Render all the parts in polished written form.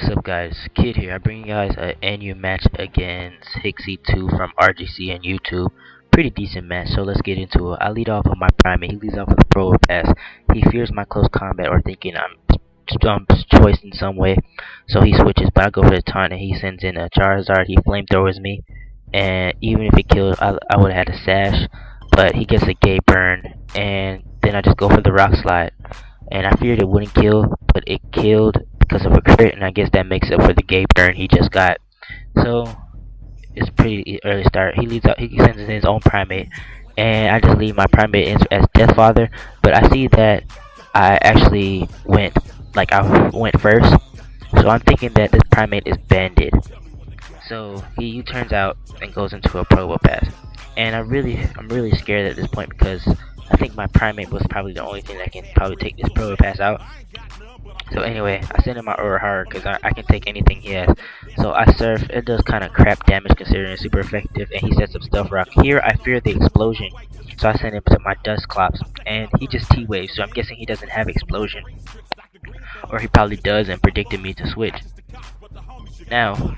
What's up guys, Kid here. I bring you guys a NU match against HicksyTwo from RGC and YouTube. Pretty decent match, so let's get into it. I lead off with my primate, he leads off with a pro pass. He fears my close combat or thinking I'm choice in some way, so he switches, but I go for the taunt and he sends in a Charizard. He flamethrowers me, and even if it killed, I would have had a sash, but he gets a gate burn, and then I just go for the rock slide. And I feared it wouldn't kill, but it killed because of a crit, and I guess that makes up for the gate burn he just got. So it's pretty early start. He leads up, he sends in his own primate, and I just leave my primate as Death Father. But I see that I actually went I went first, so I'm thinking that this primate is banded. So he turns out and goes into a probo pass, and I'm really scared at this point because I think my primate was probably the only thing that can probably take this probo pass out. So anyway, I send him my Aura Hard because I can take anything he has. So I surf. It does kind of crap damage considering it's super effective, and he sets up Stealth Rock. Here I fear the explosion, so I send him to my Dusclops, and he just T-waves. So I'm guessing he doesn't have explosion, or he probably does and predicted me to switch. Now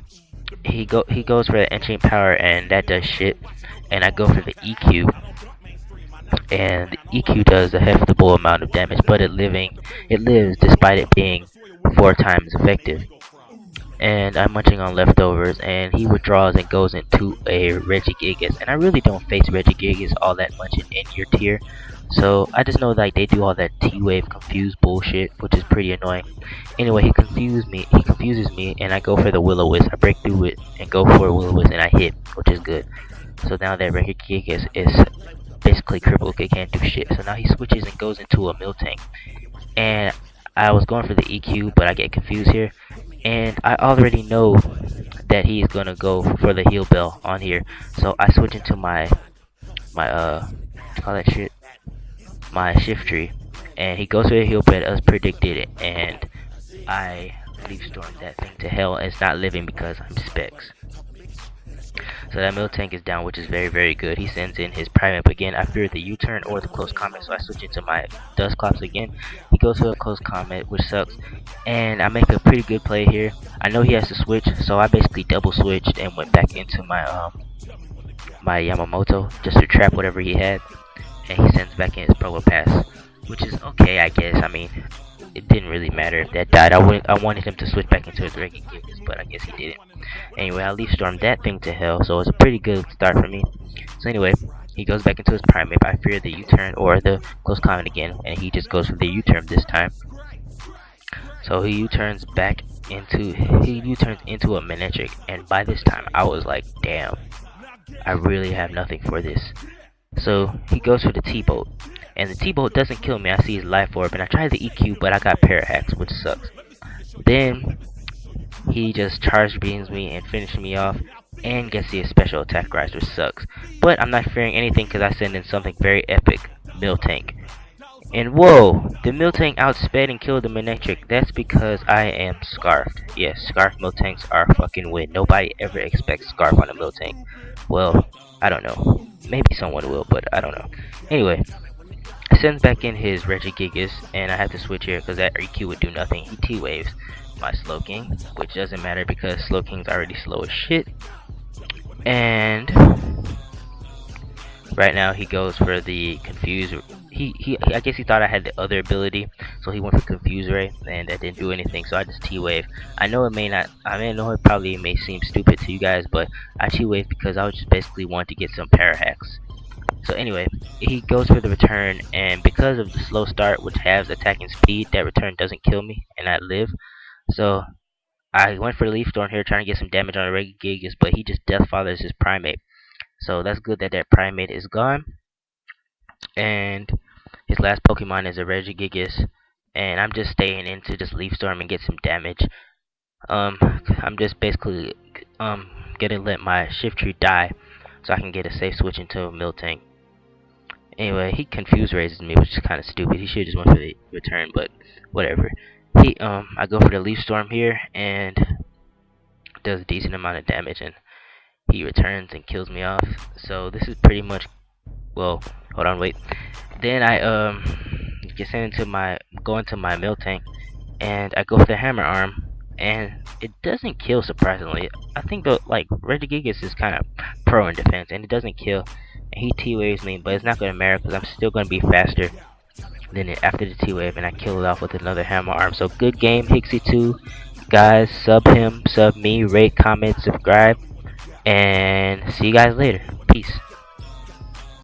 he goes for the Enchant Power, and that does shit. And I go for the EQ, and the EQ does a heftible amount of damage, but it lives despite it being 4 times effective. And I'm munching on leftovers, and he withdraws and goes into a Regigigas, and I really don't face Regigigas all that much in your tier, so I just know like they do all that T-wave confuse bullshit, which is pretty annoying. Anyway, he confuses me, and I go for the Will-O-Wisp. I break through it and go for a Will-O-Wisp, and I hit, which is good. So now that Regigigas is basically crippled, it can't do shit. So now he switches and goes into a Miltank, and I was going for the EQ, but I get confused here, and I already know that he's gonna go for the heal bell on here. So I switch into my call that shit, my shift tree, and he goes for the heal bell as predicted, and I leaf storm that thing to hell. And it's not living because I'm specs. So that Miltank is down, which is very good. He sends in his primate again. I fear the U-turn or the close combat, so I switch into my Dusclops again. He goes for a close combat, which sucks, and I make a pretty good play here. I know he has to switch, so I basically double switched and went back into my my Yamamoto just to trap whatever he had, and he sends back in his Probo Pass, which is okay, I guess. I mean, it didn't really matter if that died. I wanted him to switch back into his Regigigas, but I guess he didn't. Anyway, I leaf stormed that thing to hell, so it's a pretty good start for me. So anyway, he goes back into his primate. I fear the U-turn or the close comment again, and he just goes for the U-turn this time. So he U-turns into a Manectric, and by this time I was like, damn, I really have nothing for this. So he goes for the T-Bolt, and the T-Bolt doesn't kill me. I see his life orb, and I tried the EQ, but I got Parahacks, which sucks. Then he just charge beams me and finishes me off, and gets the special attack rise, which sucks. But I'm not fearing anything because I send in something very epic, Miltank. And whoa, the Miltank outsped and killed the Manectric. That's because I am Scarfed. Yes, Scarf Miltanks are fucking win. Nobody ever expects Scarf on a Miltank. Well, I don't know. Maybe someone will, but I don't know. Anyway, I send back in his Regigigas, and I have to switch here because that EQ would do nothing. He T-waves my Slowking, which doesn't matter because Slowking's already slow as shit. And right now he goes for the Confuse. I guess he thought I had the other ability, so he went for Confuse Ray, and that didn't do anything. So I just T-wave. I know it probably may seem stupid to you guys, but I T-wave because I was just basically wanting to get some Parahacks. So anyway, he goes for the return, and because of the slow start, which has attacking speed, that return doesn't kill me, and I live. So I went for the Leaf Storm here, trying to get some damage on the Regigigas, but he just Death Fathers his primate. So that's good that that primate is gone. And his last Pokemon is a Regigigas, and I'm just staying in to just Leaf Storm and get some damage. I'm just basically gonna let my Shift Tree die so I can get a safe switch into a Miltank. Anyway, he Confuse raises me, which is kind of stupid. He should just went for the return, but whatever. I go for the Leaf Storm here, and does a decent amount of damage, and he returns and kills me off. So this is pretty much, well, hold on, wait. Then I go into my Miltank, and I go for the Hammer Arm, and it doesn't kill surprisingly. I think the like Regigigas is kind of pro in defense, and it doesn't kill. And he T-waves me, but it's not gonna matter because I'm still gonna be faster than it after the T-wave, and I kill it off with another hammer arm. So good game, HicksyTwo. Guys, sub him, sub me, rate, comment, subscribe, and see you guys later. Peace.